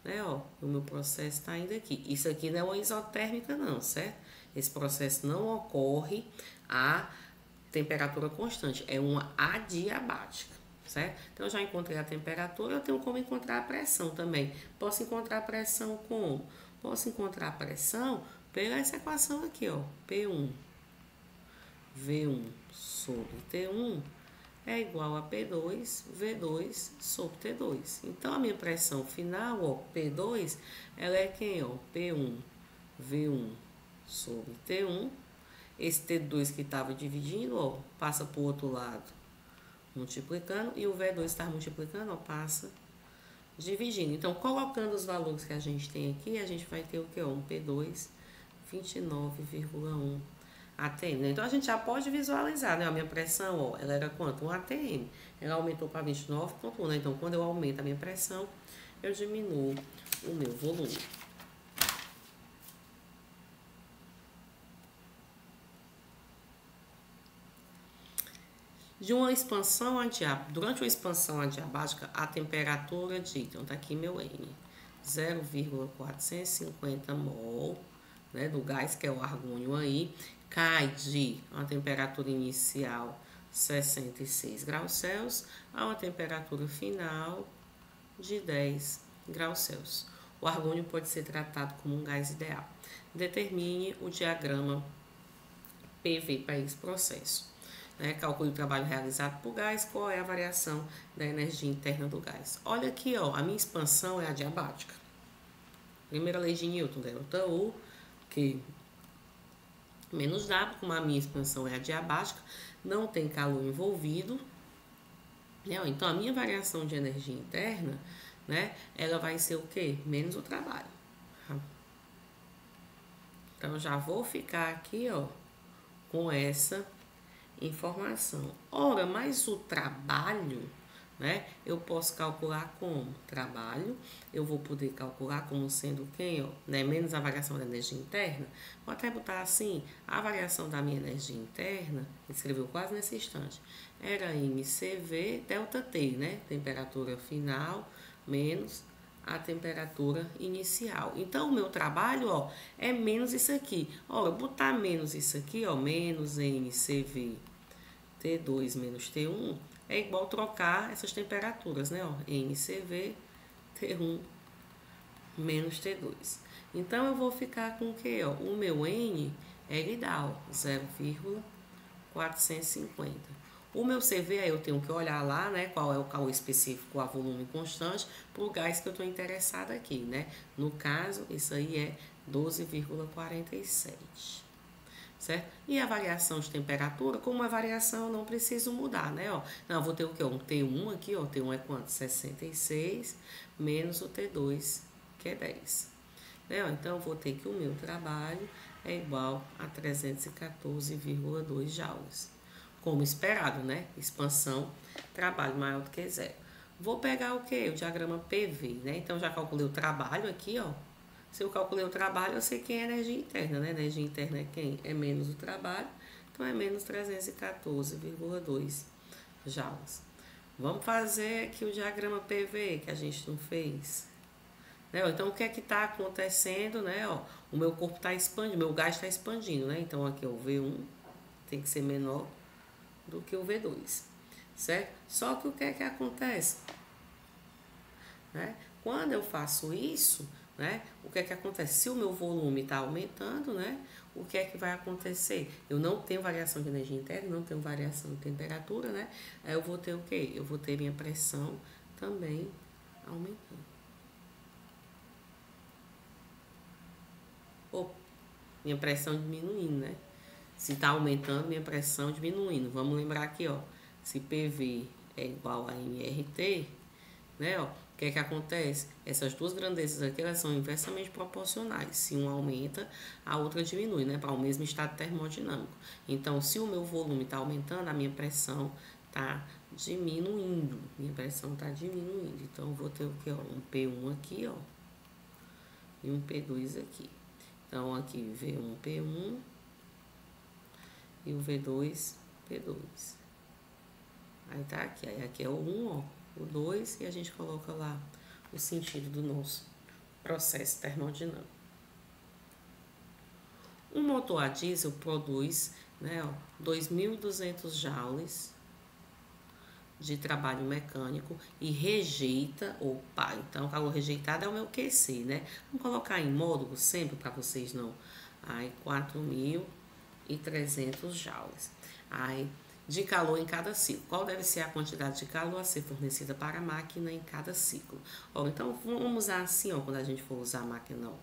né, ó, o meu processo está indo aqui. Isso aqui não é uma isotérmica não, certo? Esse processo não ocorre a temperatura constante, é uma adiabática, certo? Então, eu já encontrei a temperatura, eu tenho como encontrar a pressão também. Posso encontrar a pressão como? Posso encontrar a pressão pela essa equação aqui, ó, P1, V1 sobre T1 é igual a P2, V2 sobre T2. Então, a minha pressão final, ó, P2, ela é quem, ó? P1, V1 sobre T1. Esse T2 que estava dividindo, ó, passa para o outro lado, multiplicando. E o V2 está multiplicando, ó, passa dividindo. Então, colocando os valores que a gente tem aqui, a gente vai ter o que, ó? Um P2, 29,1. ATM, né? Então, a gente já pode visualizar, né? A minha pressão, ó, ela era quanto? Um ATM. Ela aumentou para 29,1, né? Então, quando eu aumento a minha pressão, eu diminuo o meu volume. De uma expansão adiabática, durante uma expansão adiabática, a temperatura de, então tá aqui meu N, 0,450 mol, né, do gás, que é o argônio aí, cai de uma temperatura inicial 66 graus Celsius a uma temperatura final de 10 graus Celsius. O argônio pode ser tratado como um gás ideal. Determine o diagrama PV para esse processo. Né? Calcule o trabalho realizado por gás, qual é a variação da energia interna do gás. Olha aqui, ó, a minha expansão é adiabática. Primeira lei de Newton, delta U, que menos W, como a minha expansão é adiabática, não tem calor envolvido, né? Então, a minha variação de energia interna, né, ela vai ser o quê? Menos o trabalho. Então, eu já vou ficar aqui, ó, com essa informação. Ora, mas o trabalho, né? Eu posso calcular como trabalho, eu vou poder calcular como sendo quem, ó, né? Menos a variação da energia interna. Vou até botar assim, a variação da minha energia interna, escreveu quase nesse instante, era MCV delta T, né? Temperatura final menos a temperatura inicial. Então, o meu trabalho, ó, é menos isso aqui. Ó, eu botar menos isso aqui, ó, menos NCV T2 menos T1, é igual trocar essas temperaturas, né, ó, NCV T1 menos T2. Então, eu vou ficar com o que, ó? O meu N, ele dá, ó, 0,450. O meu CV, aí eu tenho que olhar lá, né, qual é o calor específico a volume constante para o gás que eu estou interessada aqui, né? No caso, isso aí é 12,47, certo? E a variação de temperatura, como é variação, eu não preciso mudar, né, ó? Não, eu vou ter o quê? Um T1 aqui, ó, T1 é quanto? 66 menos o T2, que é 10. Né? Então, eu vou ter que o meu trabalho é igual a 314,2 joules. Como esperado, né? Expansão, trabalho maior do que zero. Vou pegar o quê? O diagrama PV, né? Então, já calculei o trabalho aqui, ó. Se eu calculei o trabalho, eu sei quem é a energia interna, né? Energia interna é quem? É menos o trabalho. Então, é menos 314,2 joules. Vamos fazer aqui o diagrama PV, que a gente não fez. Né? Então, o que é que está acontecendo, né? Ó, o meu corpo está expandindo, meu gás está expandindo, né? Então, aqui, ó, o V1 tem que ser menor do que o V2, certo? Só que o que é que acontece? Né? Quando eu faço isso, né? O que é que acontece? Se o meu volume está aumentando, né? O que é que vai acontecer? Eu não tenho variação de energia interna, não tenho variação de temperatura, né? Aí eu vou ter o quê? Eu vou ter minha pressão também aumentando. Ou minha pressão diminuindo, né? Se está aumentando, minha pressão diminuindo. Vamos lembrar aqui, ó. Se PV é igual a MRT, né? Ó, o que é que acontece? Essas duas grandezas aqui, elas são inversamente proporcionais. Se uma aumenta, a outra diminui, né? Para o mesmo estado termodinâmico. Então, se o meu volume está aumentando, a minha pressão está diminuindo. Minha pressão está diminuindo. Então, eu vou ter o que? Um P1 aqui, ó. E um P2 aqui. Então, aqui V1, P1 e o V2, P2. Aí tá aqui, aí aqui é o 1, ó, o 2 e a gente coloca lá o sentido do nosso processo termodinâmico. Um motor a diesel produz, né, ó, 2.200 joules de trabalho mecânico e rejeita, opa, então o calor rejeitado é o meu QC, né? Vamos colocar em módulo sempre para vocês não. Aí 4.300 joules. Aí de calor em cada ciclo. Qual deve ser a quantidade de calor a ser fornecida para a máquina em cada ciclo? Ó, então vamos usar assim, ó, quando a gente for usar a máquina, ó,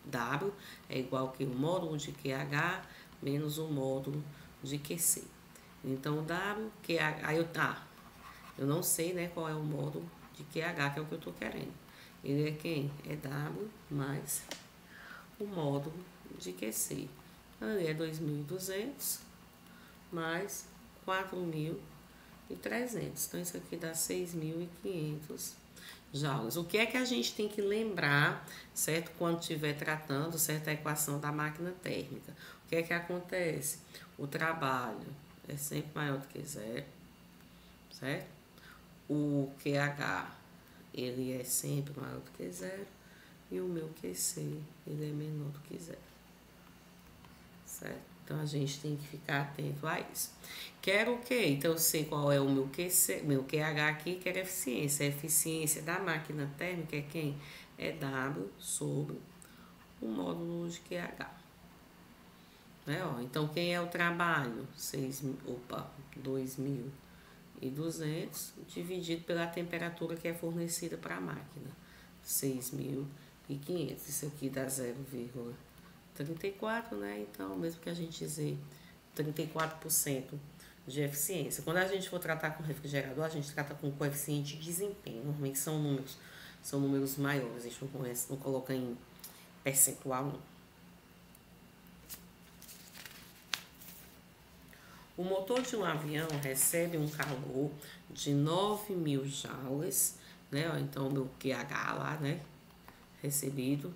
W é igual que o módulo de QH menos o módulo de QC. Então W, QH, aí eu não sei, né, qual é o módulo de QH, que é o que eu estou querendo. Ele é quem? É W mais o módulo de QC. Ele é 2.200 mais 4.300. Então, isso aqui dá 6.500 joules. O que é que a gente tem que lembrar, certo? Quando estiver tratando, certo? A equação da máquina térmica. O que é que acontece? O trabalho é sempre maior do que zero, certo? O QH, ele é sempre maior do que zero. E o meu QC, ele é menor do que zero, certo? Então, a gente tem que ficar atento a isso. Quero o quê? Então, eu sei qual é o meu QC, meu QH aqui, quero eficiência. A eficiência da máquina térmica é quem? É W sobre o módulo de QH. Né? Ó, então, quem é o trabalho? 2.200 dividido pela temperatura que é fornecida para a máquina. 6.500. Isso aqui dá 0,34, né? Então, mesmo que a gente dizer 34% de eficiência. Quando a gente for tratar com refrigerador, a gente trata com coeficiente de desempenho. Normalmente são números maiores. A gente não coloca em percentual, não. O motor de um avião recebe um calor de 9.000 joules, né? Então, o meu QH lá, né? Recebido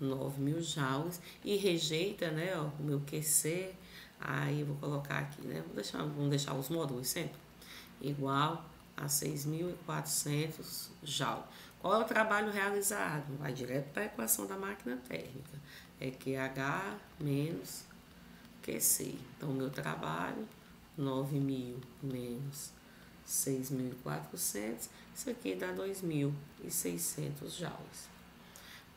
9.000 joules e rejeita, né? Ó, o meu QC. Aí, eu vou colocar aqui, né? Vamos deixar os módulos sempre igual a 6.400 joules. Qual é o trabalho realizado? Vai direto para a equação da máquina térmica. É QH menos QC. Então, o meu trabalho, 9.000 menos 6.400, isso aqui dá 2.600 joules.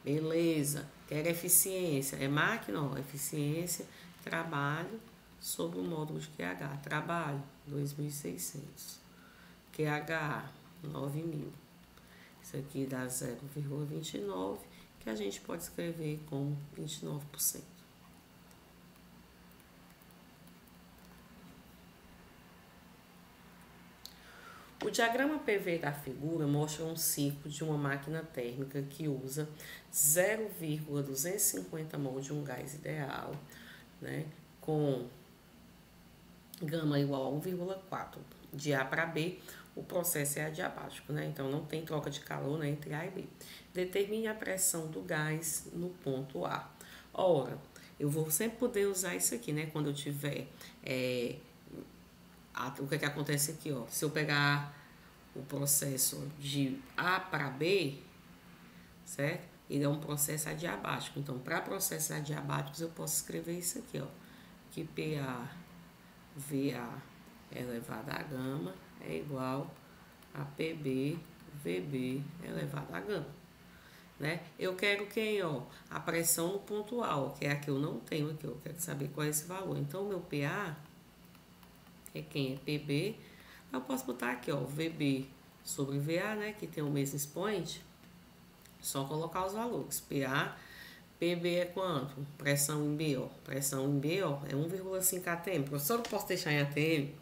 Beleza, quero eficiência, é máquina, ó, eficiência, trabalho sobre o módulo de QH, trabalho, 2.600, QH, 9.000, isso aqui dá 0,29, que a gente pode escrever como 29%. O diagrama PV da figura mostra um ciclo de uma máquina térmica que usa 0,250 mol de um gás ideal, né, com gama igual a 1,4. De A para B, o processo é adiabático, né? Então não tem troca de calor, né, entre A e B. Determine a pressão do gás no ponto A. Ora, eu vou sempre poder usar isso aqui, né? Quando eu tiver... o que é que acontece aqui, ó? Se eu pegar o processo de A para B, certo? Ele é um processo adiabático. Então, para processos adiabáticos, eu posso escrever isso aqui, ó. Que PA VA elevado a gama é igual a PB VB elevado a gama, né? Eu quero quem, ó? A pressão no ponto A, ó, que é a que eu não tenho aqui. Eu quero saber qual é esse valor. Então, o meu PA é quem? É PB. Eu posso botar aqui, ó, VB sobre VA, né, que tem o mesmo expoente. Só colocar os valores. PA, PB é quanto? Pressão em B, ó. Pressão em B, ó, é 1,5 atm. Professor, eu posso deixar em atm?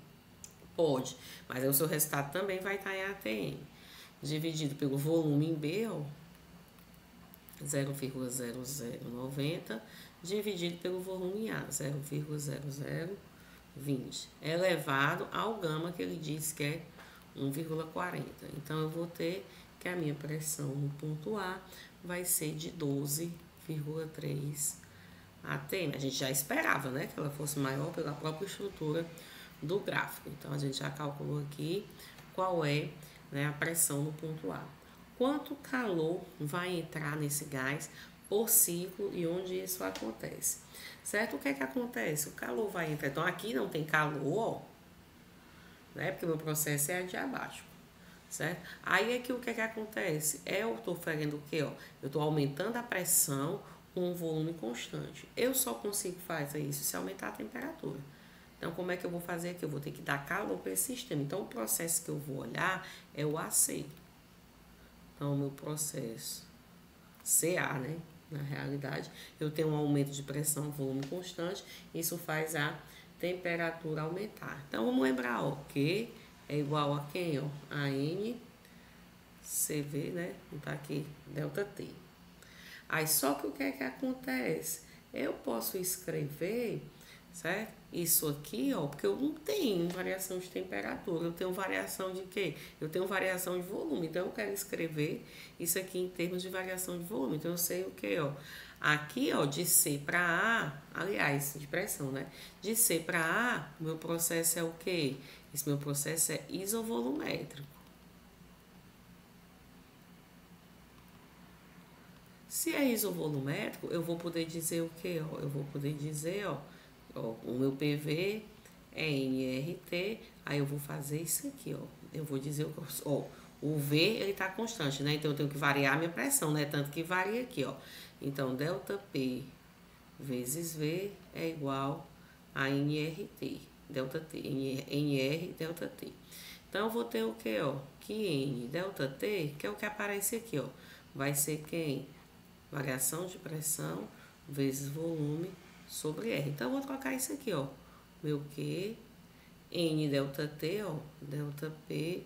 Pode, mas aí o seu resultado também vai estar em atm. Dividido pelo volume em B, ó, 0,0090, dividido pelo volume em A, 0,0020, elevado ao gama que ele diz que é 1,40. Então, eu vou ter que a minha pressão no ponto A vai ser de 12,3 atm. A gente já esperava, né, que ela fosse maior pela própria estrutura do gráfico. Então, a gente já calculou aqui qual é, né, a pressão no ponto A. Quanto calor vai entrar nesse gás por ciclo e onde isso acontece? Certo? O que é que acontece? O calor vai entrar. Então, aqui não tem calor, ó, né? Porque o meu processo é adiabático, certo? Aí aqui o que é que acontece? Eu estou fazendo o quê, ó? Eu estou aumentando a pressão com um volume constante. Eu só consigo fazer isso se aumentar a temperatura. Então, como é que eu vou fazer aqui? Eu vou ter que dar calor para esse sistema. Então, o processo que eu vou olhar é o AC. Então, o meu processo CA, né? Na realidade, eu tenho um aumento de pressão, volume constante. Isso faz a temperatura aumentar. Então, vamos lembrar, ó, que é igual a quem, ó? A N CV, né? Não tá aqui, delta T. Aí, só que o que é que acontece? Eu posso escrever, certo? Isso aqui, ó, porque eu não tenho variação de temperatura, eu tenho variação de quê? Eu tenho variação de volume, então eu quero escrever isso aqui em termos de variação de volume. Então eu sei o que, ó, aqui, ó, de C para A, aliás, de pressão, né? De C para A, o meu processo é o quê? Esse meu processo é isovolumétrico. Se é isovolumétrico, eu vou poder dizer o quê, ó? Eu vou poder dizer, ó, o meu PV é nRT, aí eu vou fazer isso aqui, ó. Eu vou dizer, ó, o V, ele tá constante, né? Então, eu tenho que variar a minha pressão, né? Tanto que varia aqui, ó. Então, delta P vezes V é igual a nRT, delta T, nR, delta T. Então, eu vou ter o que, ó? Que N, delta T, que é o que aparece aqui, ó. Vai ser quem? Variação de pressão vezes volume sobre R. Então, eu vou trocar isso aqui, ó. Meu Q, N delta T, ó. Delta P,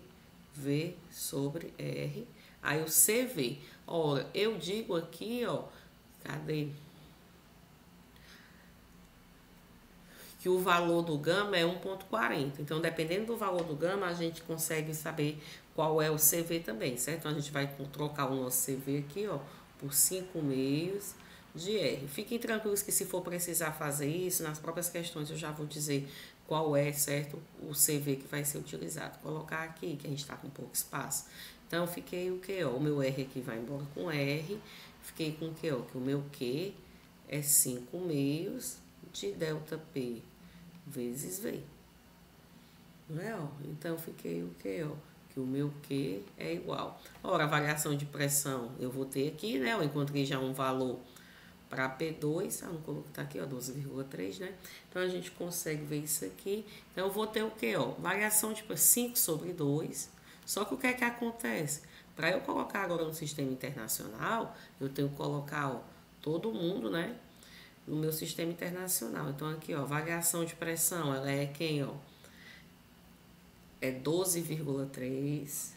V sobre R. Aí, o CV. Ora, eu digo aqui, ó. Cadê? Que o valor do gama é 1,40. Então, dependendo do valor do gama, a gente consegue saber qual é o CV também, certo? Então, a gente vai trocar o nosso CV aqui, ó, por 5 meios de R. Fiquem tranquilos que se for precisar fazer isso, nas próprias questões eu já vou dizer qual é, certo, o CV que vai ser utilizado. Vou colocar aqui, que a gente está com pouco espaço. Então, fiquei o que, ó? O meu R aqui vai embora com R. Fiquei com o que, ó? Que o meu Q é 5 meios de ΔP vezes V. Não é, ó? Então, fiquei o que, ó? Que o meu Q é igual. Ora, a variação de pressão eu vou ter aqui, né? Eu encontrei já um valor para P2, não coloquei, tá aqui, ó, 12,3, né? Então, a gente consegue ver isso aqui. Então, eu vou ter o quê, ó? Variação de 5 sobre 2. Só que o que é que acontece? Para eu colocar agora no sistema internacional, eu tenho que colocar, ó, todo mundo, né? No meu sistema internacional. Então, aqui, ó, variação de pressão, ela é quem, ó? É 12,3.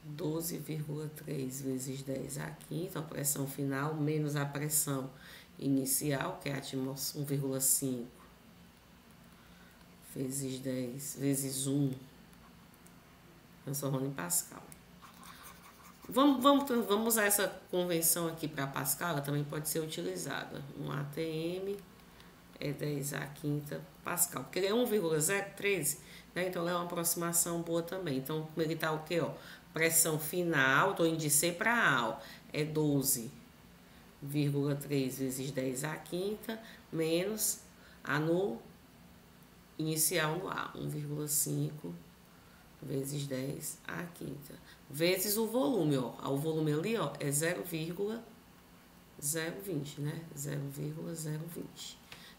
12,3 vezes 10 à quinta, a pressão final, menos a pressão inicial, que é a atmosfera 1,5 vezes 10 vezes 1, transformando em Pascal. Vamos usar essa convenção aqui para Pascal, ela também pode ser utilizada. Um ATM é 10 à quinta Pascal, porque ele é 1,013, né? Então, ela é uma aproximação boa também. Então, como ele está o quê, ó? Pressão final, estou indo de C para A, ó, é 12,3 vezes 10 à quinta, menos a no inicial no A, 1,5 vezes 10 à quinta, vezes o volume, ó. O volume ali, ó, é 0,020, né? 0,020.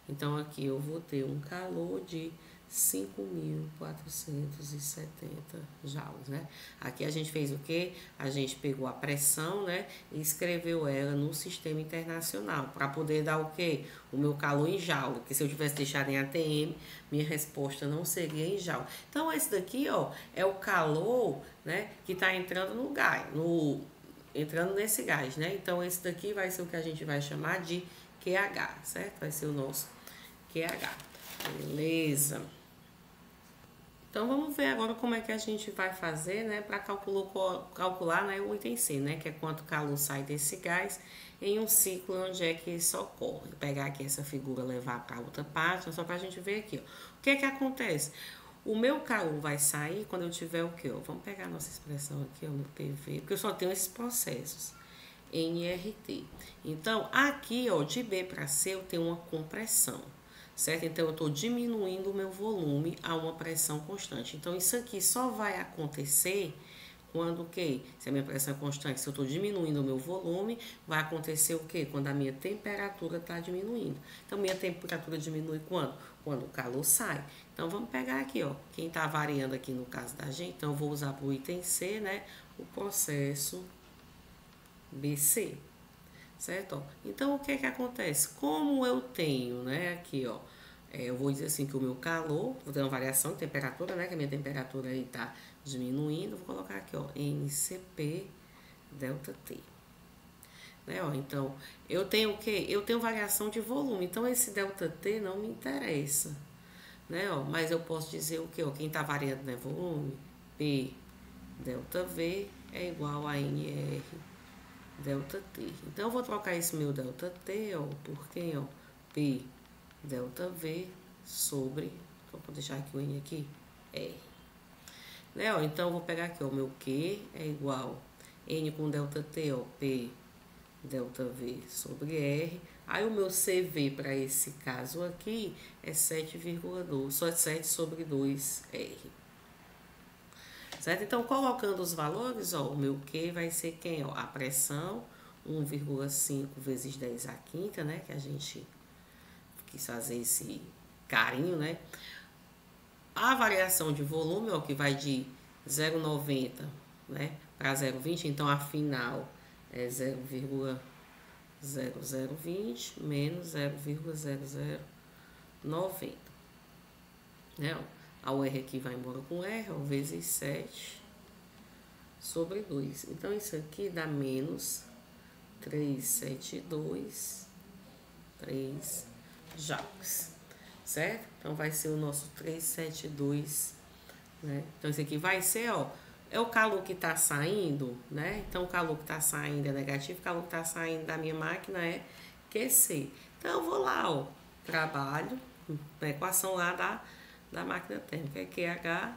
Então, aqui eu vou ter um calor de 5.470 joules, né? Aqui a gente fez o quê? A gente pegou a pressão, né? E escreveu ela no sistema internacional, para poder dar o quê? O meu calor em joule, porque se eu tivesse deixado em ATM, minha resposta não seria em joule. Então, esse daqui, ó, é o calor, né? Que está entrando no gás, entrando nesse gás, né? Então, esse daqui vai ser o que a gente vai chamar de QH, certo? Vai ser o nosso QH. Beleza. Então, vamos ver agora como é que a gente vai fazer, né, para calcular, né, o item C, né, que é quanto calor sai desse gás em um ciclo onde é que isso ocorre. Vou pegar aqui essa figura, levar para outra página, só para a gente ver aqui, ó. O que é que acontece? O meu calor vai sair quando eu tiver o quê? Ó? Vamos pegar a nossa expressão aqui, ó, no PV, porque eu só tenho esses processos. NRT. Então, aqui, ó, de B para C, eu tenho uma compressão, certo? Então, eu estou diminuindo o meu volume a uma pressão constante. Então, isso aqui só vai acontecer quando o quê? Se a minha pressão é constante, se eu estou diminuindo o meu volume, vai acontecer o quê? Quando a minha temperatura está diminuindo. Então, minha temperatura diminui quando? Quando o calor sai. Então, vamos pegar aqui, ó, quem está variando aqui no caso da gente. Então, eu vou usar para o item C, né, o processo BC, certo? Então, o que é que acontece? Como eu tenho, né, aqui, ó, eu vou dizer assim que o meu calor, vou ter uma variação de temperatura, né, que a minha temperatura aí tá diminuindo, vou colocar aqui, ó, NCP ΔT. Né, ó, então, eu tenho o quê? Eu tenho variação de volume, então esse ΔT não me interessa, né, ó, mas eu posso dizer o quê? Ó, quem tá variando, né, volume, P ΔV é igual a NR ΔT. Então, eu vou trocar esse meu ΔT, ó, por quem, ó? P ΔV sobre, vou deixar aqui o N aqui, R. Né, ó, então, eu vou pegar aqui, ó, o meu Q é igual N com ΔT, ó, P ΔV sobre R. Aí, o meu CV para esse caso aqui é 7,2, só 7 sobre 2R. Certo? Então, colocando os valores, ó, o meu Q vai ser quem? Ó, a pressão, 1,5 vezes 10 à quinta, né? Que a gente quis fazer esse carinho, né? A variação de volume, ó, que vai de 0,90, né, para 0,20. Então, a final é 0,0020 menos 0,0090. Né? A UR aqui vai embora com R, ó, vezes 7 sobre 2. Então, isso aqui dá menos 372, 3 joules, certo? Então, vai ser o nosso 372, né? Então, isso aqui vai ser, ó, é o calor que está saindo, né? Então, o calor que está saindo é negativo, o calor que está saindo da minha máquina é QC. Então, eu vou lá, ó, trabalho, na equação lá da máquina térmica, é QH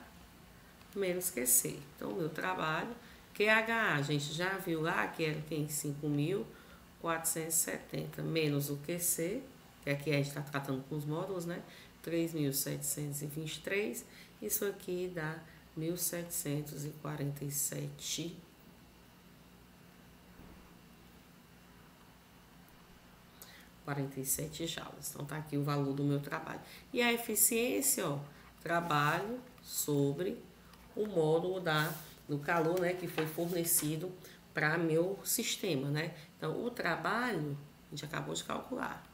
menos QC. Então, o meu trabalho, QH, a gente já viu lá que era em 5.470, menos o QC, que aqui a gente está tratando com os módulos, né? 3.723, isso aqui dá 1.747 joules. Então, tá aqui o valor do meu trabalho. E a eficiência, ó, trabalho sobre o módulo do calor, né, que foi fornecido para meu sistema, né? Então, o trabalho, a gente acabou de calcular,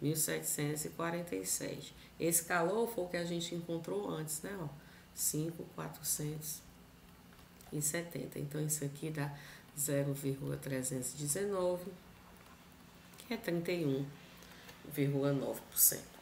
1.747. Esse calor foi o que a gente encontrou antes, né, ó, 5.470. Então, isso aqui dá 0,319, que é 31,9%.